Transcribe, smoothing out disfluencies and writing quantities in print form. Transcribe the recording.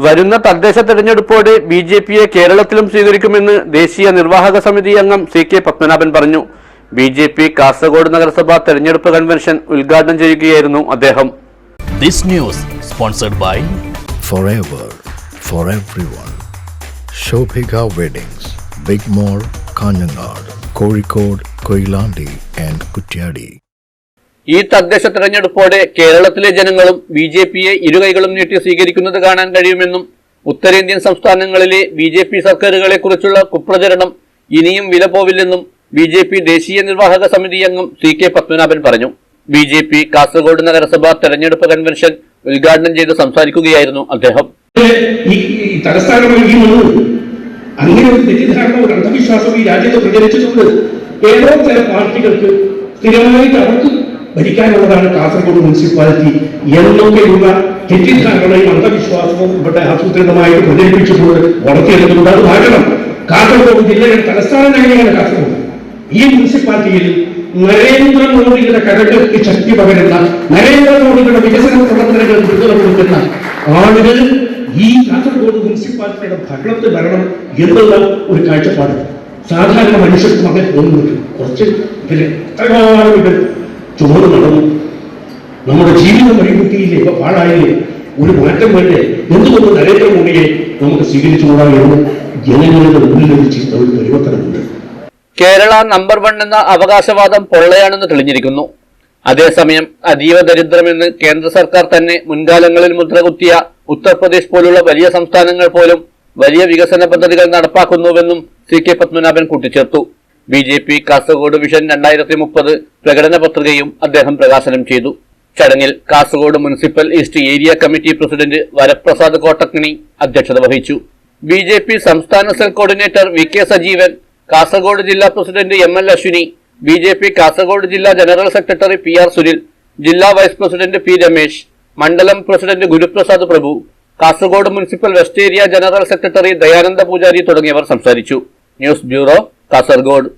വരുന്ന തദ്ദേശ തെരഞ്ഞെടുപ്പോടെ ബിജെപിയെ കേരളത്തിലും സ്വീകരിക്കുമെന്ന് ദേശീയ നിർവാഹക സമിതി അംഗം CK പത്മനാഭൻ പറഞ്ഞു. ബിജെപി കാസർഗോഡ് നഗരസഭാ തെരഞ്ഞെടുപ്പ് കൺവെൻഷൻ ഉദ്ഘാടനം ചെയ്യുകയായിരുന്നു അദ്ദേഹം. This news sponsored by Forever for everyone. Shobhika Weddings, Big Mall, Kanyanad, Kozhikode, Koilandi and Kutyadi. ഈ തദ്ദേശ തെരഞ്ഞെടുപ്പോടെ കേരളത്തിലെ ജനങ്ങളും ബിജെപിയെ ഇരുകൈകളും നീട്ടി സ്വീകരിക്കുന്നത് കാണാൻ കഴിയുമെന്നും ഉത്തരേന്ത്യൻ സംസ്ഥാനങ്ങളിലെ ബിജെപി സർക്കാരുകളെ കുറിച്ചുള്ള കുപ്രചരണം ഇനിയും വില പോവില്ലെന്നും ബിജെപി ദേശീയ നിർവാഹക സമിതി അംഗം CK പത്മനാഭൻ പറഞ്ഞു. ബിജെപി കാസർഗോഡ് നഗരസഭാ തെരഞ്ഞെടുപ്പ് കൺവെൻഷൻ ഉദ്ഘാടനം ചെയ്ത് സംസാരിക്കുകയായിരുന്നു അദ്ദേഹം. അങ്ങനെ ഒരു തെറ്റിദ്ധാരണ, ഒരു അന്ധവിശ്വാസം ഈ രാജ്യത്ത് പ്രചരിച്ചിട്ടുണ്ട്. ഏതോ ചില പാർട്ടികൾക്ക് സ്ഥിരമായിട്ട് അവർക്ക് ഭരിക്കാനുള്ളതാണ് കാസർഗോഡ് മുനിസിപ്പാലിറ്റി എന്നൊക്കെയുള്ള തെറ്റിദ്ധാരണയും അന്ധവിശ്വാസവും ഇവിടെ ആസൂത്രിതമായിട്ട് പ്രചരിപ്പിച്ചിട്ടുള്ളത് വളർത്തിയെടുക്കുന്നുണ്ട്. അത് മാറ്റണം. കാസർഗോഡ് ജില്ലയുടെ തലസ്ഥാന നഗരിയാണ് കാസർഗോഡ്. ഈ മുനിസിപ്പാലിറ്റിയിൽ നരേന്ദ്രമോദിയുടെ കരകൾക്ക് ശക്തി പകരുന്ന, നരേന്ദ്രമോദിയുടെ വികസന പ്രവർത്തനങ്ങൾ പിന്തുണ കൊടുക്കുന്ന ആളുകൾ ഈ കാസർഗോഡ് മുനിസിപ്പാലിറ്റിയുടെ ഭരണത്തിൽ വരണം എന്നുള്ള ഒരു കാഴ്ചപ്പാട് സാധാരണ മനുഷ്യർക്കും അങ്ങനെ തോന്നുന്നുണ്ട്. കുറച്ച് എത്രകാലം ഇത് ചുമന്ന് നടന്നു, നമ്മുടെ ജീവിതം വഴിമുട്ടിയില്ലേ, പാഴായില്ലേ, ഒരു മാറ്റം വേണ്ടേ, എന്തുകൊണ്ട് നരേന്ദ്രമോദിയെ നമുക്ക് സ്വീകരിച്ചുകൂടാ എന്ന് ജനങ്ങളുടെ ഉള്ളിലൊരു ചിന്ത, ഒരു പരിവർത്തനമുണ്ട്. കേരള നമ്പർ 1 എന്ന അവകാശവാദം പൊള്ളയാണെന്ന് തെളിഞ്ഞിരിക്കുന്നു. അതേസമയം അതീവ ദരിദ്രമെന്ന് കേന്ദ്ര സർക്കാർ തന്നെ മുൻകാലങ്ങളിൽ മുദ്രകുത്തിയ ഉത്തർപ്രദേശ് പോലുള്ള വലിയ സംസ്ഥാനങ്ങൾ പോലും വലിയ വികസന പദ്ധതികൾ നടപ്പാക്കുന്നുവെന്നും CK പത്മനാഭൻ കൂട്ടിച്ചേർത്തു. ബിജെപി കാസർഗോഡ് വിഷൻ 2030 പ്രകടന പത്രികയും അദ്ദേഹം പ്രകാശനം ചെയ്തു. ചടങ്ങിൽ Kasaragod municipal east area committee president Varaprasad Kottakkani അധ്യക്ഷത വഹിച്ചു. ബിജെപി സംസ്ഥാന cell coordinator VK Sajeevan, Kasaragod ജില്ലാ president ML Ashwini, BJP Kasaragod ജില്ലാ ജനറൽ സെക്രട്ടറി PR സുനിൽ, ജില്ലാ വൈസ് പ്രസിഡന്റ് P രമേശ്, മണ്ഡലം president Guruprasad Prabhu, Kasaragod municipal west area general secretary Dayananda Poojari തുടങ്ങിയവർ സംസാരിച്ചു. News bureau, Kasaragod.